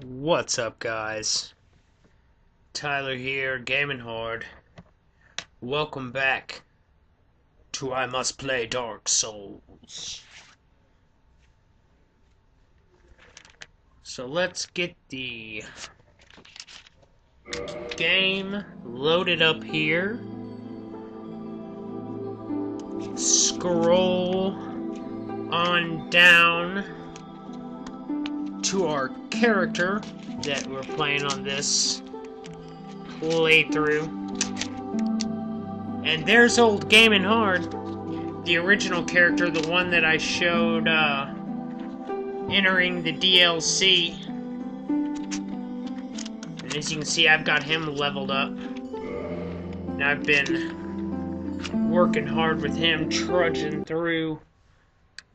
What's up, guys? Tyler here, gaming hard. Welcome back to I Must Play Dark Souls. So let's get the game loaded up here. Scroll on down to our character that we're playing on this playthrough. And there's old Gaming Hard, the original character, the one that I showed entering the DLC. And as you can see, I've got him leveled up. And I've been working hard with him, trudging through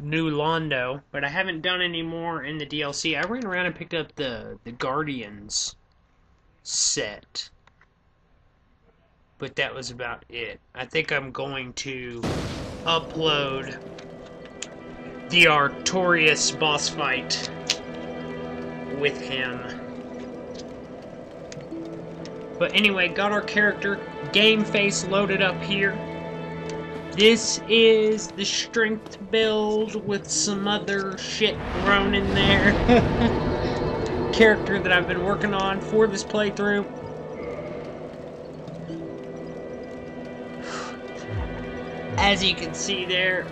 New Londo, but I haven't done any more in the DLC. I ran around and picked up the Guardians set, but that was about it. I think I'm going to upload the Artorias boss fight with him. But anyway, got our character game face loaded up here. This is the strength build with some other shit thrown in there. Character that I've been working on for this playthrough. As you can see there,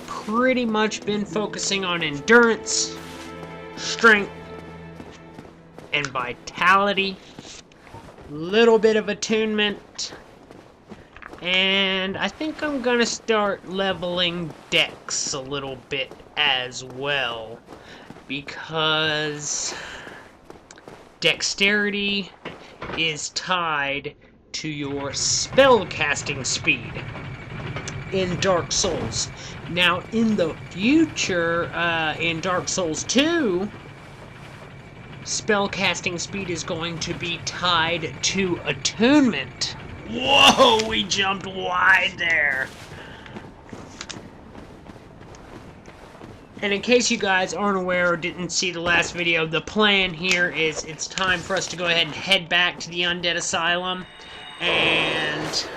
pretty much been focusing on endurance, strength, and vitality. Little bit of attunement. And I think I'm gonna start leveling Dex a little bit as well, because dexterity is tied to your spell casting speed in Dark Souls. Now, in the future, in Dark Souls 2, spell casting speed is going to be tied to attunement. Whoa, we jumped wide there. And in case you guys aren't aware or didn't see the last video, the plan here is it's time for us to go ahead and head back to the Undead Asylum and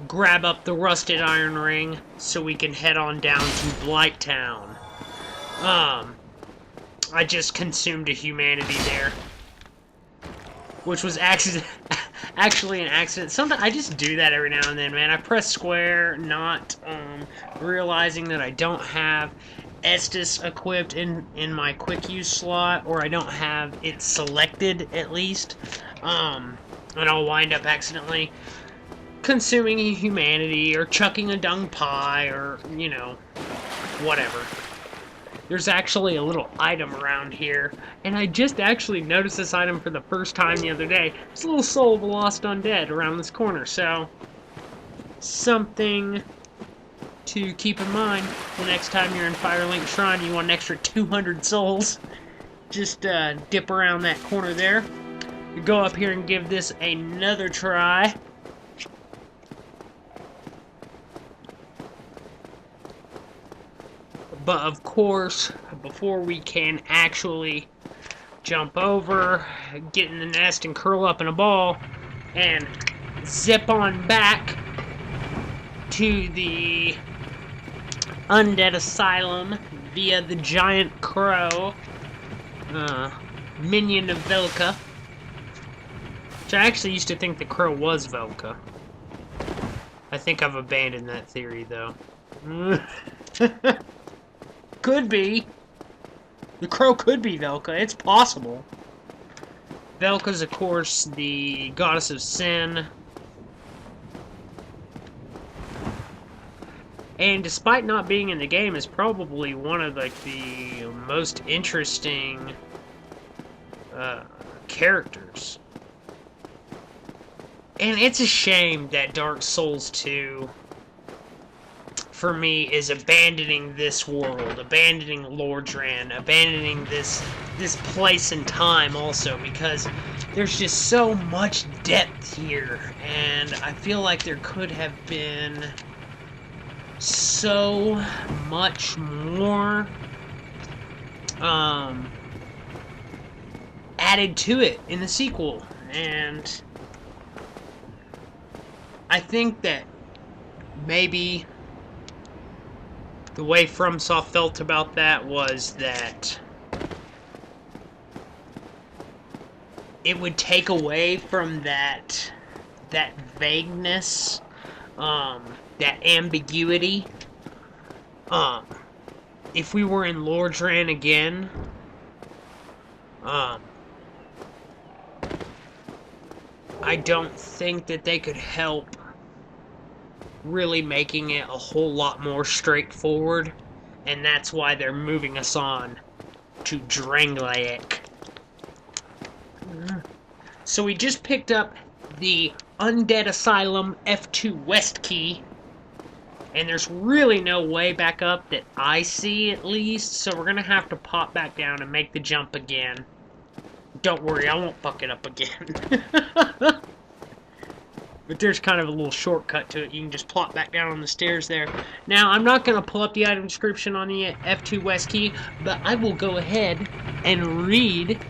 grab up the rusted iron ring so we can head on down to Blighttown. I just consumed a humanity there, which was actually an accident. Sometimes I just do that every now and then, man. I press square, not realizing that I don't have Estus equipped in my quick use slot, or I don't have it selected at least, and I'll wind up accidentally consuming a humanity or chucking a dung pie or, you know, whatever. There's actually a little item around here, and I just actually noticed this item for the first time the other day. There's a little Soul of a Lost Undead around this corner, so something to keep in mind the next time you're in Firelink Shrine. You want an extra 200 souls. Just dip around that corner there. You go up here and give this another try. But of course, before we can actually jump over, get in the nest and curl up in a ball, and zip on back to the Undead Asylum via the giant crow, minion of Velka. Which I actually used to think the crow was Velka. I think I've abandoned that theory, though. Could be. The crow could be Velka. It's possible. Velka's, of course, the goddess of sin. And despite not being in the game, is probably one of like the most interesting characters. And it's a shame that Dark Souls 2, for me, is abandoning this world, abandoning Lordran, abandoning this place and time also, because there's just so much depth here, and I feel like there could have been so much more added to it in the sequel, and I think that maybe the way FromSoft felt about that was that it would take away from that vagueness, that ambiguity. If we were in Lordran again, I don't think that they could help really making it a whole lot more straightforward, and that's why they're moving us on to Drangleic. So we just picked up the Undead Asylum F2 West key, and there's really no way back up that I see, at least, so we're gonna have to pop back down and make the jump again. Don't worry, I won't fuck it up again. But there's kind of a little shortcut to it. You can just plop back down on the stairs there. Now, I'm not going to pull up the item description on the F2 West key, but I will go ahead and read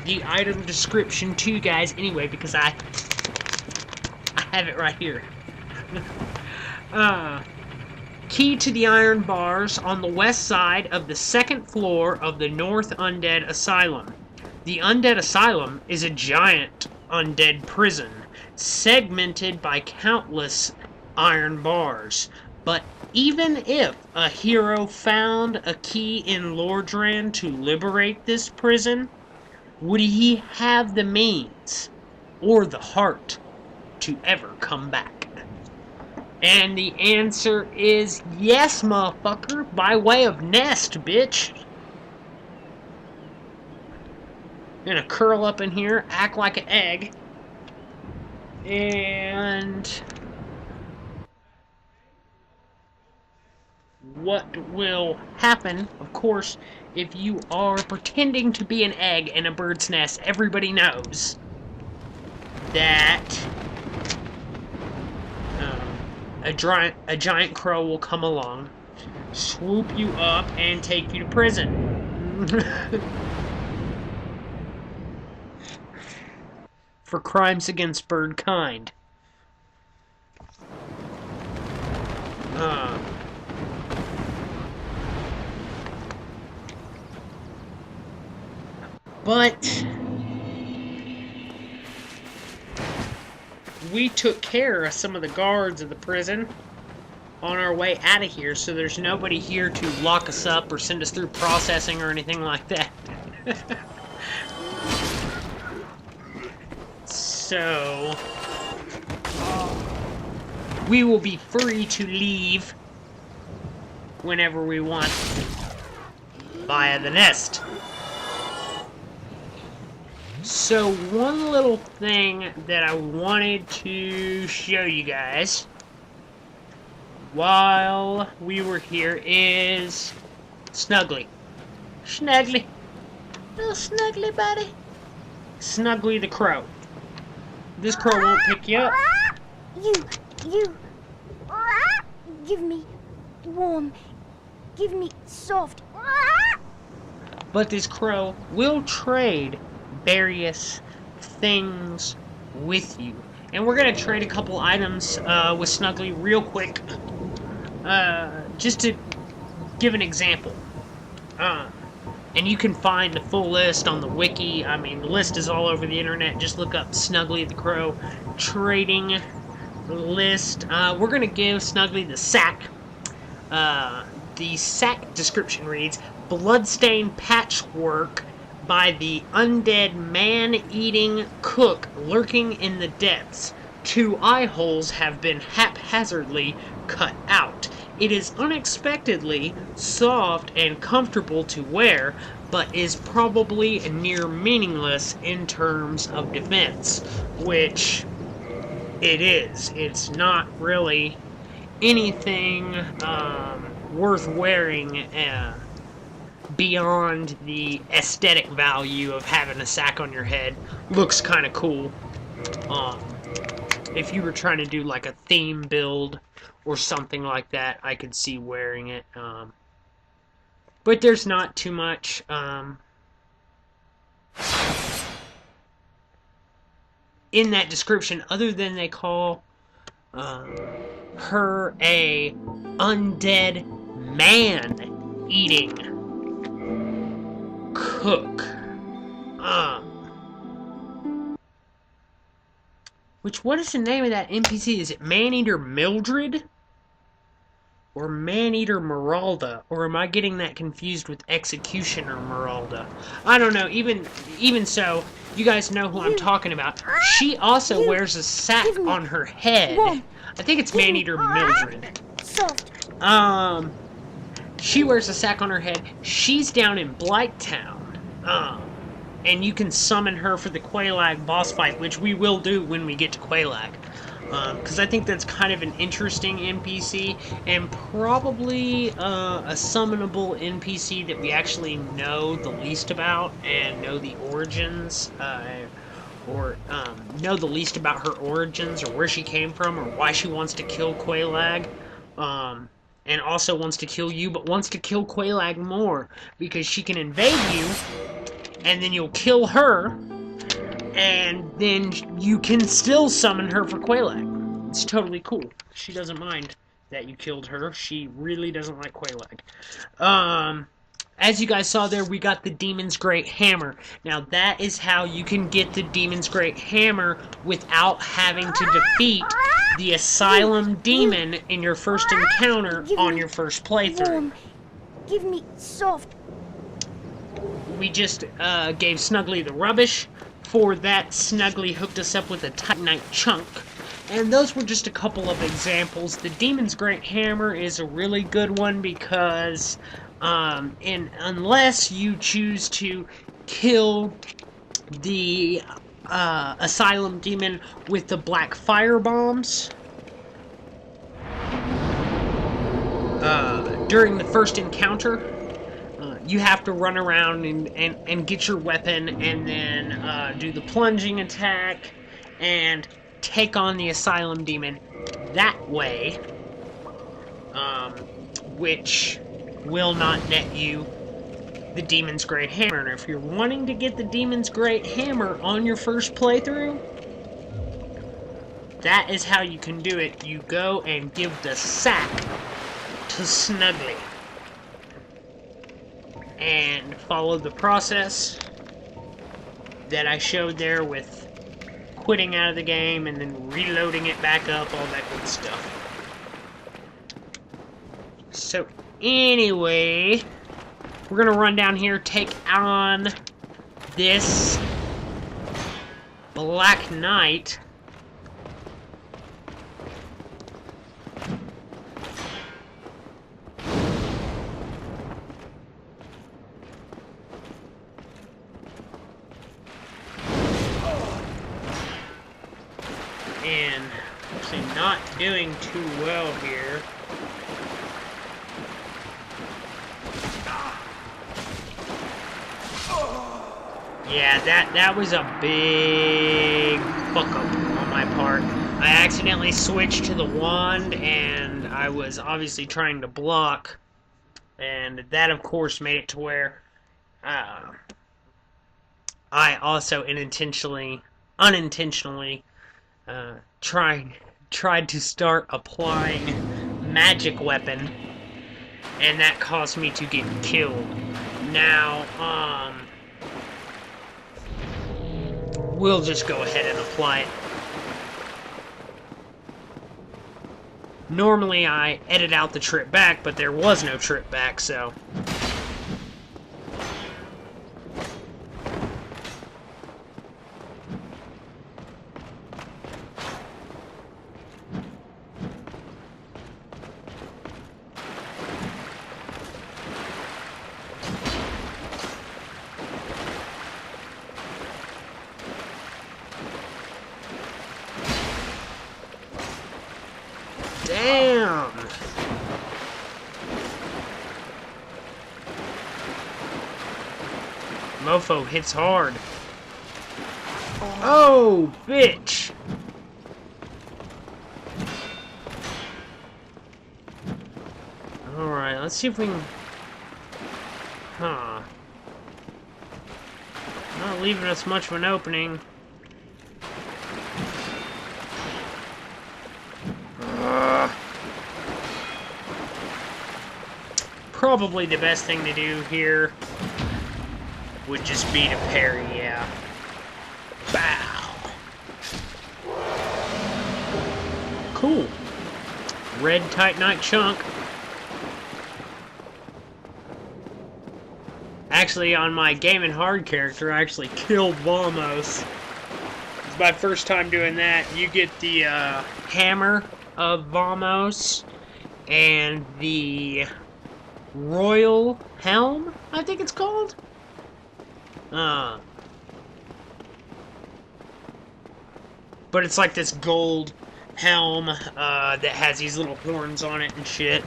the item description to you guys anyway, because I have it right here. Key to the iron bars on the west side of the second floor of the North Undead Asylum. The Undead Asylum is a giant undead prison, segmented by countless iron bars. But even if a hero found a key in Lordran to liberate this prison, would he have the means or the heart to ever come back? And the answer is yes, motherfucker, by way of nest, bitch. Gonna curl up in here, act like an egg, and what will happen, of course, if you are pretending to be an egg in a bird's nest? Everybody knows that a giant crow will come along, swoop you up, and take you to prison. For crimes against bird kind. But we took care of some of the guards of the prison on our way out of here, so there's nobody here to lock us up or send us through processing or anything like that. So we will be free to leave whenever we want via the nest. So one little thing that I wanted to show you guys while we were here is Snuggly. Snuggly. Little Snuggly buddy. Snuggly the Crow. This crow won't pick you up. You, give me warm, give me soft. But this crow will trade various things with you. And we're going to trade a couple items with Snuggly real quick. Just to give an example. And you can find the full list on the wiki. I mean, the list is all over the internet. Just look up Snuggly the Crow trading list. We're going to give Snuggly the sack. The sack description reads, bloodstained patchwork by the undead man-eating cook lurking in the depths. 2 eye holes have been haphazardly cut out. It is unexpectedly soft and comfortable to wear, but is probably near meaningless in terms of defense, which it is. It's not really anything worth wearing beyond the aesthetic value of having a sack on your head. Looks kind of cool. if you were trying to do like a theme build or something like that, I could see wearing it. But there's not too much. In that description, other than they call her a undead man-eating cook. What is the name of that NPC? Is it Man-Eater Mildred? Or Man-Eater Meralda? Or am I getting that confused with Executioner Meralda? I don't know. Even so, you guys know who I'm talking about. She also wears a sack on her head. I think it's Man-Eater Mildred. She wears a sack on her head. She's down in Blighttown. And you can summon her for the Quelaag boss fight, which we will do when we get to Quelaag. Because I think that's kind of an interesting NPC, and probably a summonable NPC that we actually know the least about, and know the origins, or know the least about her origins, or where she came from, or why she wants to kill Quelaag. And also wants to kill you, but wants to kill Quelaag more, because she can invade you, and then you'll kill her, and then you can still summon her for Quelaag. It's totally cool. She doesn't mind that you killed her. She really doesn't like Quelaag. As you guys saw there, we got the Demon's Great Hammer. Now, that is how you can get the Demon's Great Hammer without having to defeat the Asylum Demon in your first encounter on your first playthrough. Warm. Give me soft. We just gave Snuggly the rubbish. For that, Snuggly hooked us up with a Titanite chunk. And those were just a couple of examples. The Demon's Great Hammer is a really good one because unless you choose to kill the Asylum Demon with the black fire bombs during the first encounter, you have to run around and get your weapon and then do the plunging attack and take on the Asylum Demon that way, which will not net you the Demon's Great Hammer. And if you're wanting to get the Demon's Great Hammer on your first playthrough, that is how you can do it. You go and give the sack to Snuggly and follow the process that I showed there with quitting out of the game and then reloading it back up, all that good stuff. So anyway, we're gonna run down here, take on this Black Knight. And actually not doing too well here. Yeah, that was a big fuck up on my part. I accidentally switched to the wand, and I was obviously trying to block, and that of course made it to where I also unintentionally tried to start applying magic weapon, and that caused me to get killed. Now, we'll just go ahead and apply it. Normally I edit out the trip back, but there was no trip back, so... Damn! Mofo hits hard. Oh, bitch! Alright, let's see if we can... Huh. Not leaving us much of an opening. Probably the best thing to do here would just be to parry, yeah. Bow! Cool. Red Titanite chunk. Actually, on my Game and Hard character, I actually killed Vamos. It's my first time doing that. You get the hammer of Vamos and the Royal Helm, I think it's called. But it's like this gold helm that has these little horns on it and shit.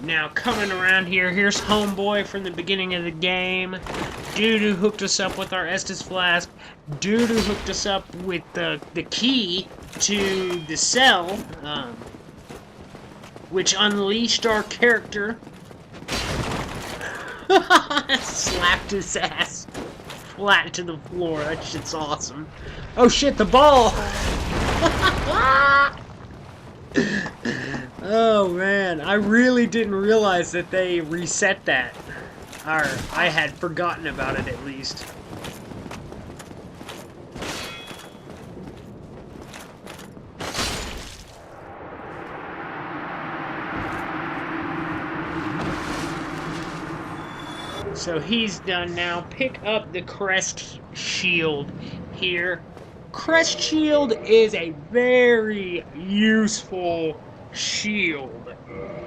Now, coming around here, here's Homeboy from the beginning of the game. Dude hooked us up with our Estus Flask. Dude hooked us up with the key to the cell, which unleashed our character. Slapped his ass flat to the floor. That shit's awesome. Oh shit, the ball! Oh man, I really didn't realize that they reset that. Or, I had forgotten about it at least. So he's done now. Pick up the Crest Shield here. Crest Shield is a very useful shield.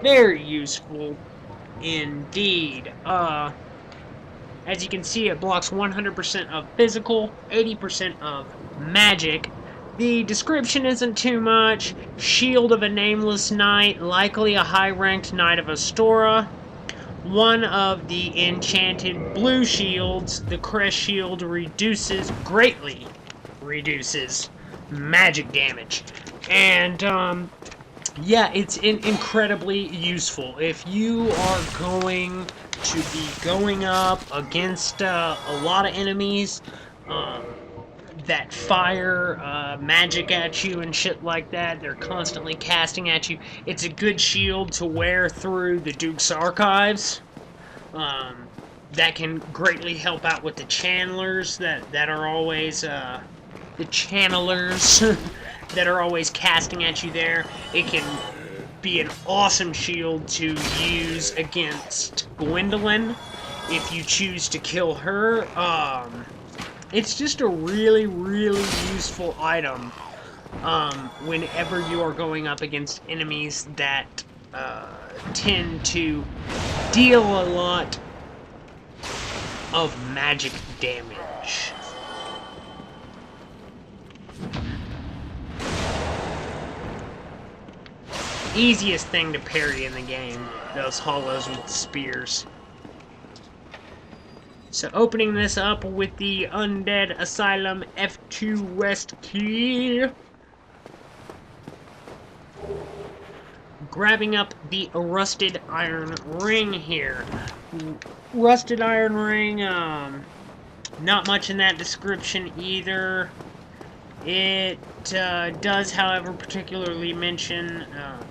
Very useful indeed. As you can see, it blocks 100% of physical, 80% of magic. The description isn't too much. Shield of a nameless knight, likely a high-ranked knight of Astora. One of the enchanted blue shields, the Crest Shield greatly reduces magic damage. And, yeah, it's incredibly useful. If you are going to be going up against a lot of enemies that fire magic at you and shit like that, they're constantly casting at you, it's a good shield to wear through the Duke's Archives. That can greatly help out with the channelers that are always, the channelers that are always casting at you there. It can be an awesome shield to use against Gwendolyn if you choose to kill her. It's just a really, really useful item whenever you are going up against enemies that tend to deal a lot of magic damage. Easiest thing to parry in the game, those hollows with spears. So opening this up with the Undead Asylum F2 West key. Grabbing up the Rusted Iron Ring here. Rusted Iron Ring, not much in that description either. It does, however, particularly mention,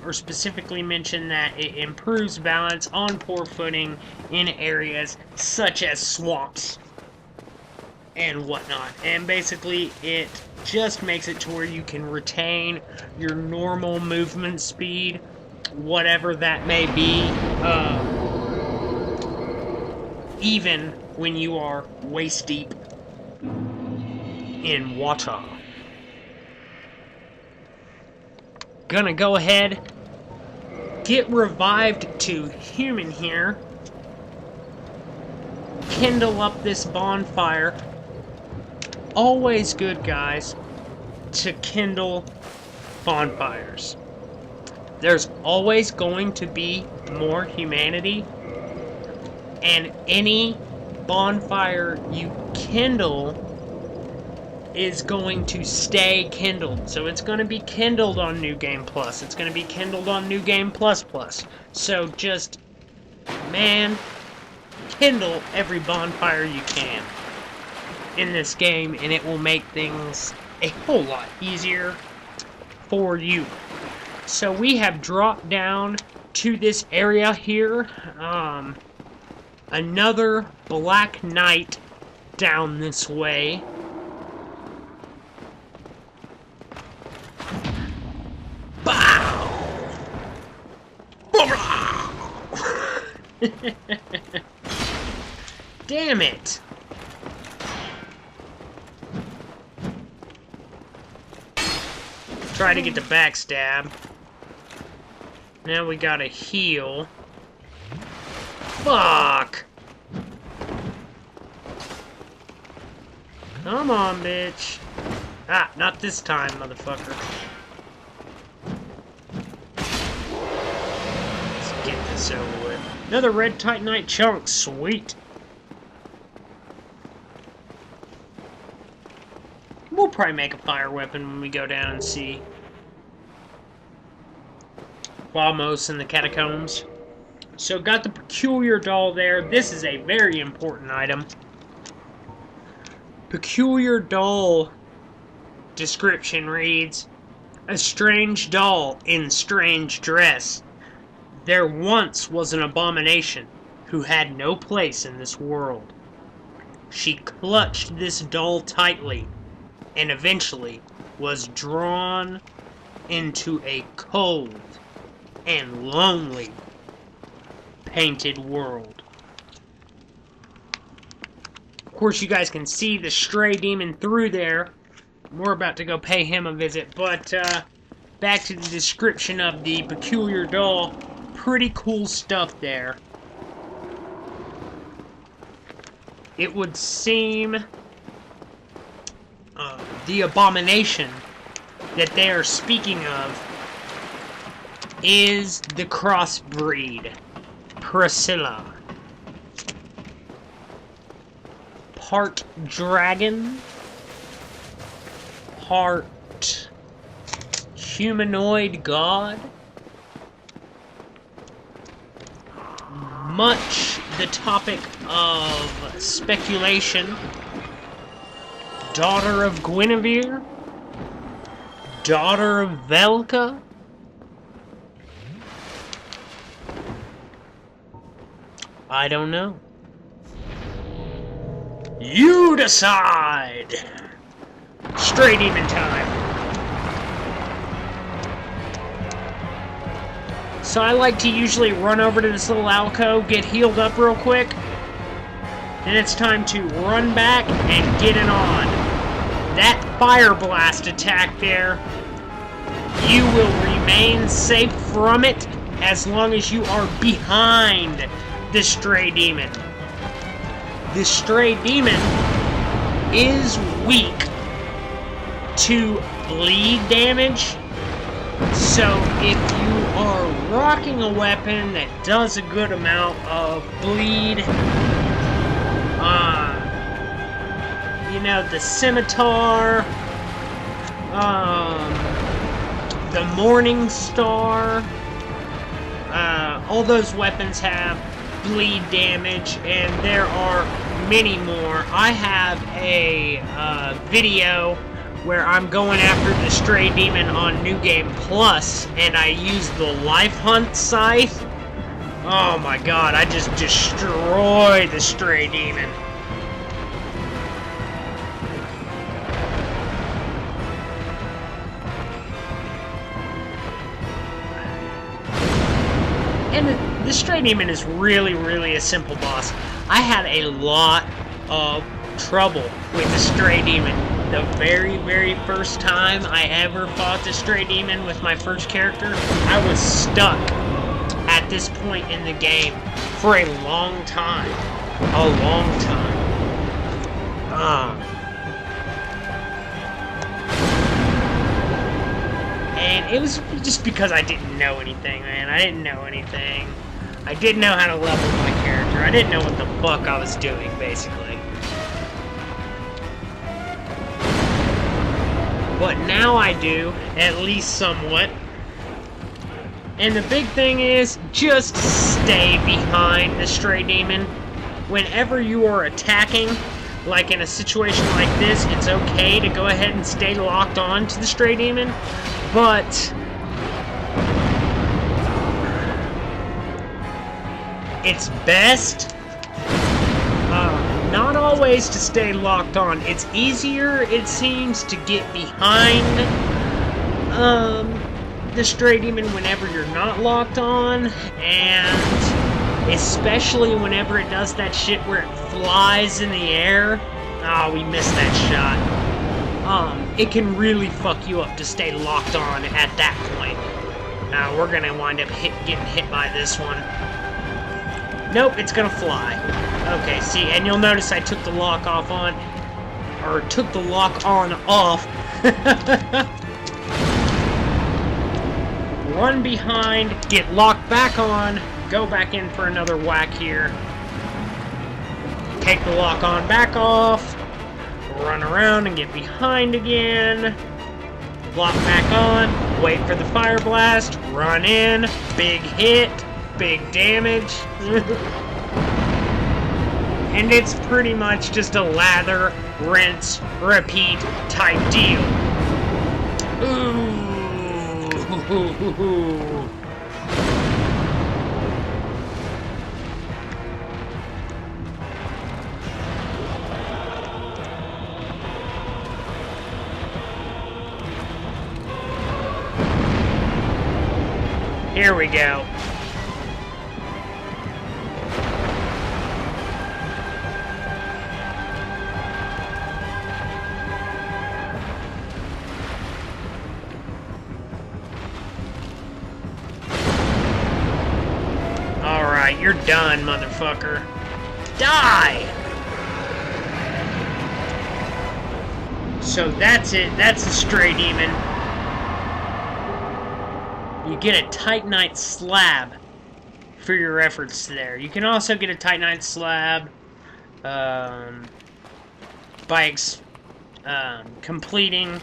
or specifically mention that it improves balance on poor footing in areas such as swamps and whatnot. And basically, it just makes it to where you can retain your normal movement speed, whatever that may be, even when you are waist deep in water. Gonna go ahead, get revived to human here, kindle up this bonfire. Always good, guys, to kindle bonfires. There's always going to be more humanity, and any bonfire you kindle is going to stay kindled. So it's going to be kindled on New Game Plus. It's going to be kindled on New Game Plus Plus. So just, man, kindle every bonfire you can in this game, and it will make things a whole lot easier for you. So we have dropped down to this area here. Another Black Knight down this way. Bow! Damn it! Try to get the backstab. Now we gotta heal. Fuck! Come on, bitch. Ah, not this time, motherfucker. Let's get this over with. Another red Titanite chunk. Sweet. We'll probably make a fire weapon when we go down and see Vamos in the catacombs. So got the peculiar doll there. This is a very important item. Peculiar doll description reads, a strange doll in strange dress. There once was an abomination who had no place in this world. She clutched this doll tightly and eventually was drawn into a cold and lonely painted world. Of course, you guys can see the stray demon through there. We're about to go pay him a visit, but back to the description of the peculiar doll. Pretty cool stuff there. It would seem the abomination that they are speaking of is the crossbreed Priscilla. Part dragon, part humanoid god. Much the topic of speculation. Daughter of Guinevere? Daughter of Velka? I don't know. You decide! Stray demon time. So I like to usually run over to this little alcove, get healed up real quick. Then it's time to run back and get it on. That fire blast attack there, you will remain safe from it as long as you are behind the stray demon. The stray demon is weak to bleed damage, so if you are rocking a weapon that does a good amount of bleed, you know, the scimitar, the Morning Star, all those weapons have bleed damage, and there are many more. I have a video where I'm going after the stray demon on New Game Plus, and I use the Life Hunt scythe. Oh my god, I just destroy the stray demon. And the stray demon is really a simple boss. I had a lot of trouble with the stray demon. The very first time I ever fought the stray demon with my first character, I was stuck at this point in the game for a long time. A long time. And it was just because I didn't know anything, man. I didn't know anything. I didn't know how to level my character. I didn't know what the fuck I was doing, basically. but now I do, at least somewhat. And the big thing is, just stay behind the Stray Demon. Whenever you are attacking, like in a situation like this, it's okay to go ahead and stay locked on to the Stray Demon, but it's best not always to stay locked on. It's easier, it seems, to get behind the Stray Demon whenever you're not locked on, and especially whenever it does that shit where it flies in the air. Oh, we missed that shot. It can really fuck you up to stay locked on at that point. We're gonna wind up getting hit by this one. Nope, it's gonna fly. Okay, see, and you'll notice I took the lock off on, or took the lock on off. Run behind, get locked back on, go back in for another whack here. Take the lock on back off, run around and get behind again. Lock back on, wait for the fire blast, run in, big hit, big damage. And it's pretty much just a lather, rinse, repeat type deal. Ooh. Here we go. Alright, you're done, motherfucker. Die! So that's it. That's the Stray Demon. You get a Titanite slab for your efforts there. You can also get a Titanite slab by completing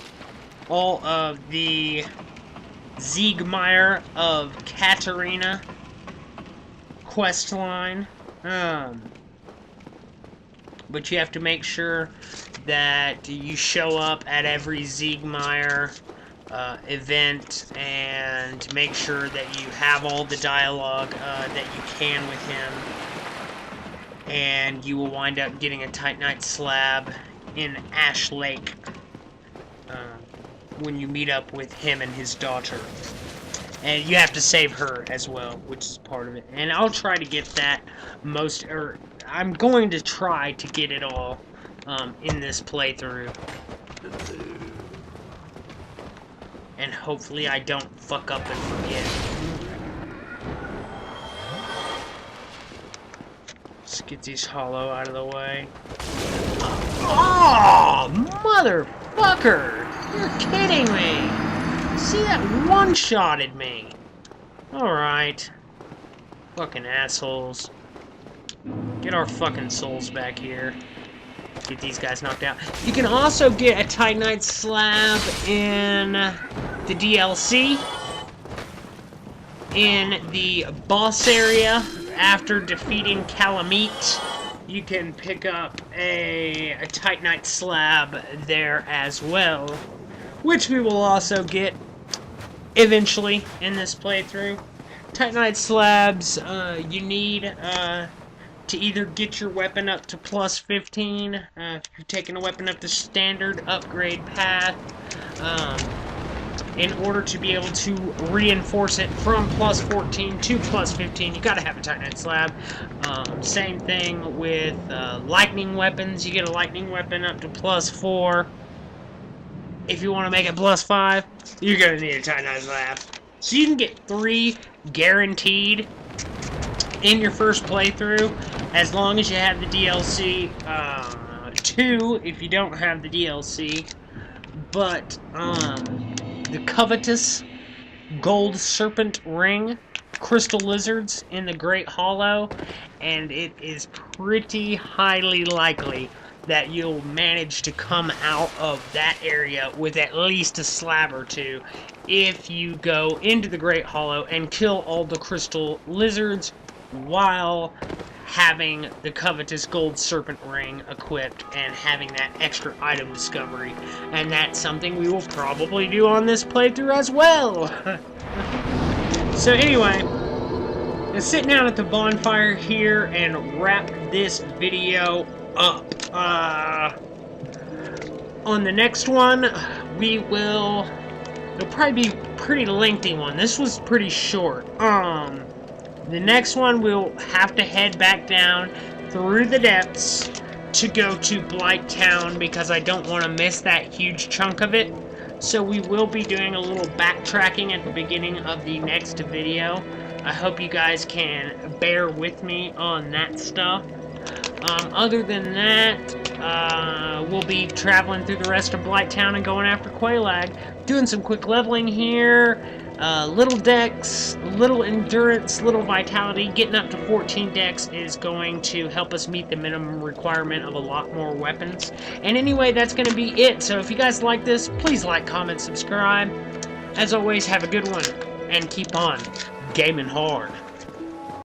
all of the Siegmeyer of Katarina quest line. But you have to make sure that you show up at every Siegmeyer event and make sure that you have all the dialogue that you can with him, and you will wind up getting a Titanite slab in Ash Lake when you meet up with him and his daughter. And you have to save her as well, which is part of it. And I'll try to get that I'm going to try to get it all in this playthrough. And hopefully I don't fuck up and forget. Let's get these hollow out of the way. Oh, motherfucker! You're kidding me! See, that one-shotted me. Alright. Fucking assholes. Get our fucking souls back here. Get these guys knocked out. You can also get a Titanite slab in the DLC. In the boss area, after defeating Calamite, you can pick up a Titanite slab there as well, which we will also get eventually in this playthrough. Titanite slabs, you need to either get your weapon up to plus 15, if you're taking a weapon up the standard upgrade path, in order to be able to reinforce it from plus 14 to plus 15, you gotta have a Titanite slab. Same thing with lightning weapons. You get a lightning weapon up to plus 4. If you want to make it plus 5, you're gonna need a Titanite slab. So you can get 3 guaranteed in your first playthrough, as long as you have the DLC. 2 if you don't have the DLC. But the covetous gold serpent ring, crystal lizards in the Great Hollow, and it is pretty highly likely that you'll manage to come out of that area with at least a slab or two if you go into the Great Hollow and kill all the crystal lizards while having the covetous gold serpent ring equipped and having that extra item discovery. And that's something we will probably do on this playthrough as well. So anyway, let's sit down at the bonfire here and wrap this video up. On the next one, it'll probably be a pretty lengthy one. This was pretty short. The next one, we'll have to head back down through the depths to go to Blight Town because I don't want to miss that huge chunk of it. So we will be doing a little backtracking at the beginning of the next video. I hope you guys can bear with me on that stuff. Other than that, we'll be traveling through the rest of Blight Town and going after Quelaag, doing some quick leveling here. Little dex, little endurance, little vitality. Getting up to 14 dex is going to help us meet the minimum requirement of a lot more weapons. And anyway, that's going to be it. So if you guys like this, please like, comment, subscribe. As always, have a good one, and keep on gaming hard.